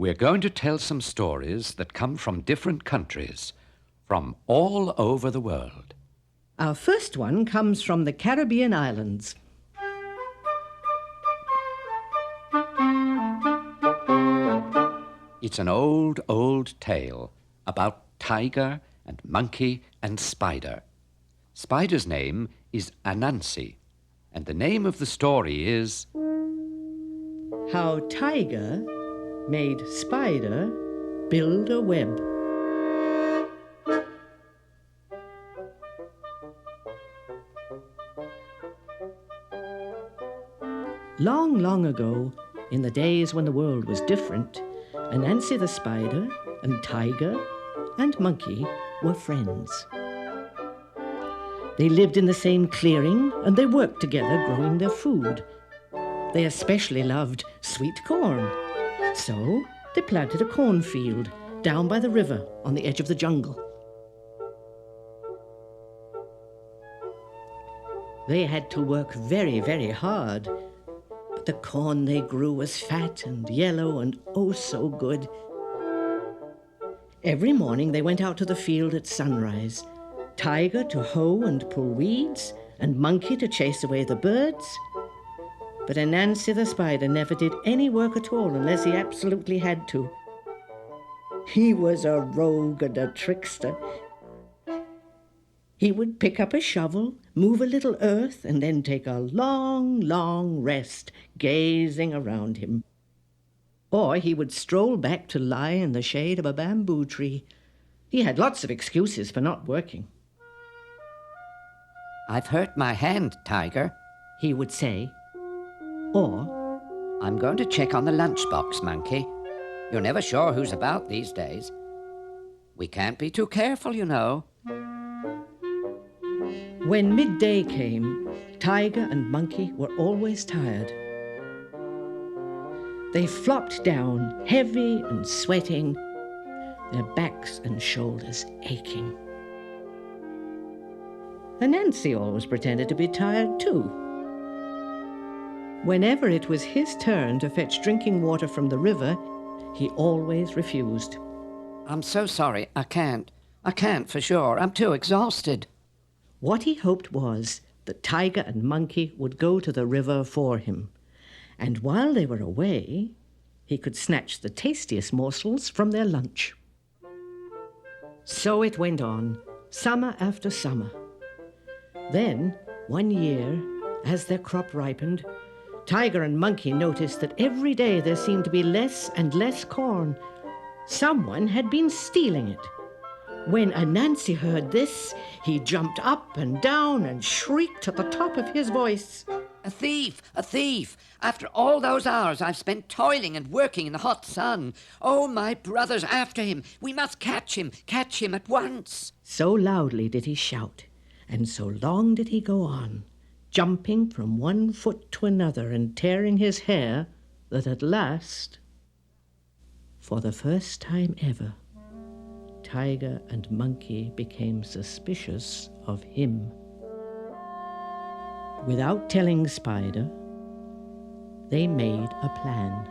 We're going to tell some stories that come from different countries, from all over the world. Our first one comes from the Caribbean islands. It's an old, old tale about tiger and monkey and spider. Spider's name is Anansi, and the name of the story is How Tiger Made Spider Build a Web. Long, long ago, in the days when the world was different, Anansi the spider and tiger and monkey were friends. They lived in the same clearing and they worked together growing their food. They especially loved sweet corn, so they planted a cornfield down by the river on the edge of the jungle. They had to work very, very hard, but the corn they grew was fat and yellow and oh so good. Every morning they went out to the field at sunrise, tiger to hoe and pull weeds, and monkey to chase away the birds. But Anansi the spider never did any work at all unless he absolutely had to. He was a rogue and a trickster. He would pick up a shovel, move a little earth, and then take a long, long rest, gazing around him. Or he would stroll back to lie in the shade of a bamboo tree. He had lots of excuses for not working. "I've hurt my hand, Tiger," he would say. Or, "I'm going to check on the lunchbox, Monkey. You're never sure who's about these days. We can't be too careful, you know." When midday came, Tiger and Monkey were always tired. They flopped down, heavy and sweating, their backs and shoulders aching. Anansi always pretended to be tired too. Whenever it was his turn to fetch drinking water from the river, he always refused. "I'm so sorry, I can't. I can't for sure. I'm too exhausted." What he hoped was that Tiger and Monkey would go to the river for him, and while they were away, he could snatch the tastiest morsels from their lunch. So it went on, summer after summer. Then, one year, as their crop ripened, Tiger and Monkey noticed that every day there seemed to be less and less corn. Someone had been stealing it. When Anansi heard this, he jumped up and down and shrieked at the top of his voice. "A thief! A thief! After all those hours I've spent toiling and working in the hot sun. Oh, my brother's after him. We must catch him at once." So loudly did he shout, and so long did he go on, jumping from one foot to another and tearing his hair, that at last, for the first time ever, Tiger and Monkey became suspicious of him. Without telling Spider, they made a plan.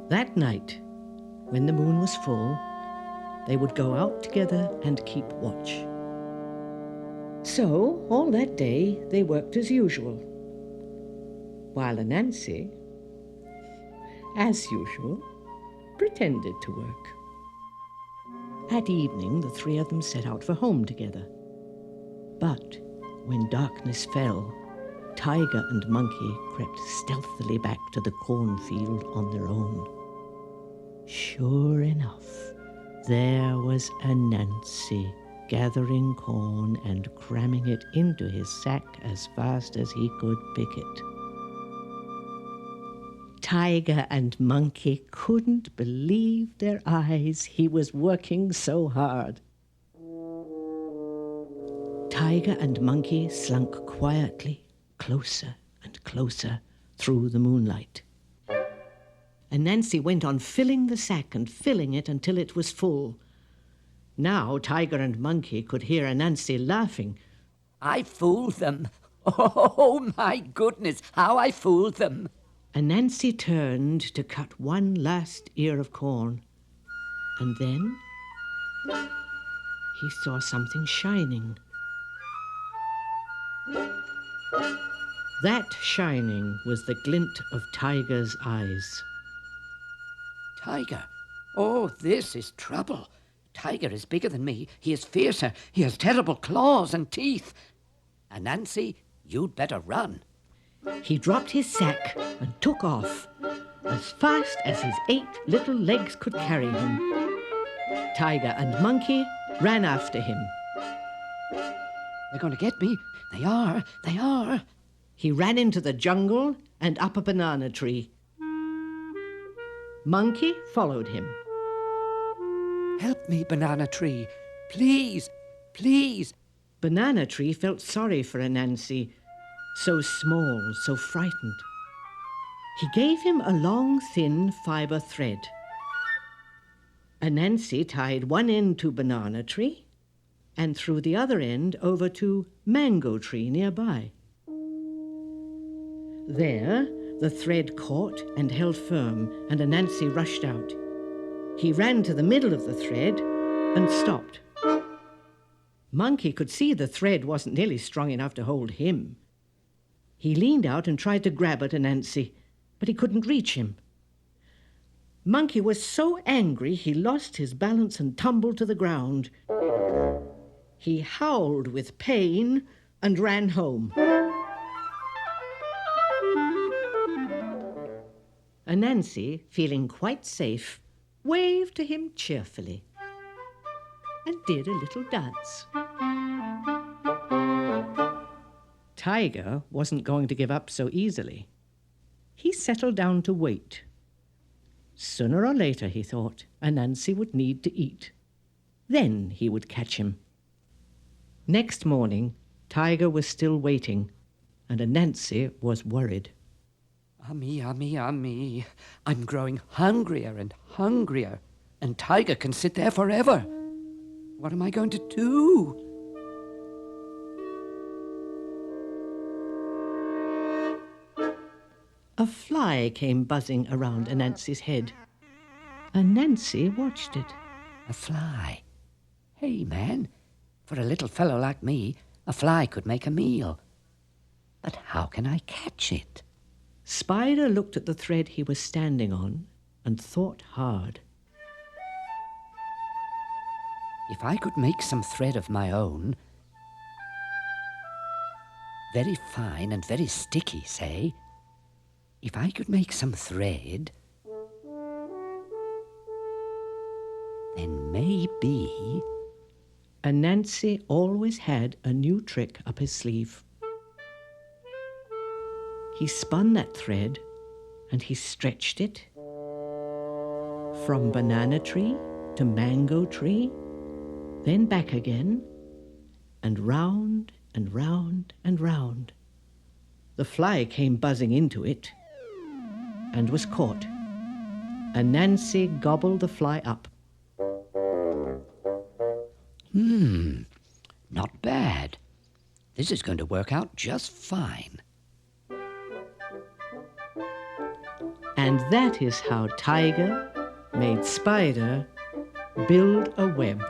That night, when the moon was full, they would go out together and keep watch. So, all that day, they worked as usual, while Anansi, as usual, pretended to work. At evening, the three of them set out for home together. But when darkness fell, Tiger and Monkey crept stealthily back to the cornfield on their own. Sure enough, there was Anansi gathering corn and cramming it into his sack as fast as he could pick it. Tiger and Monkey couldn't believe their eyes. He was working so hard. Tiger and Monkey slunk quietly closer and closer through the moonlight. Anansi went on filling the sack and filling it until it was full. Now Tiger and Monkey could hear Anansi laughing. "I fooled them. Oh, my goodness, how I fooled them." Anansi turned to cut one last ear of corn, and then he saw something shining. That shining was the glint of Tiger's eyes. Tiger? Oh, this is trouble. Tiger is bigger than me. He is fiercer. He has terrible claws and teeth. Anansi, you'd better run. He dropped his sack and took off as fast as his 8 little legs could carry him. Tiger and Monkey ran after him. They're going to get me. They are. They are. He ran into the jungle and up a banana tree. Monkey followed him. Help me, Banana Tree. Please, please. Banana Tree felt sorry for Anansi, so small, so frightened. He gave him a long, thin fibre thread. Anansi tied one end to Banana Tree and threw the other end over to Mango Tree nearby. There, the thread caught and held firm, and Anansi rushed out. He ran to the middle of the thread and stopped. Monkey could see the thread wasn't nearly strong enough to hold him. He leaned out and tried to grab at Anansi, but he couldn't reach him. Monkey was so angry he lost his balance and tumbled to the ground. He howled with pain and ran home. Anansi, feeling quite safe, waved to him cheerfully and did a little dance. Tiger wasn't going to give up so easily. He settled down to wait. Sooner or later, he thought, Anansi would need to eat. Then he would catch him. Next morning, Tiger was still waiting, and Anansi was worried. Ummy, ummy, ummy. I'm growing hungrier and hungrier, and Tiger can sit there forever. What am I going to do? A fly came buzzing around Anansi's head. Anansi watched it. A fly? Hey, man, for a little fellow like me, a fly could make a meal. But how can I catch it? Spider looked at the thread he was standing on and thought hard. If I could make some thread of my own, very fine and very sticky, say, if I could make some thread, then maybe... Anansi always had a new trick up his sleeve. He spun that thread and he stretched it from banana tree to mango tree, then back again, and round and round and round. The fly came buzzing into it and was caught. Anansi gobbled the fly up. Not bad. This is going to work out just fine. And that is how Tiger made Spider build a web.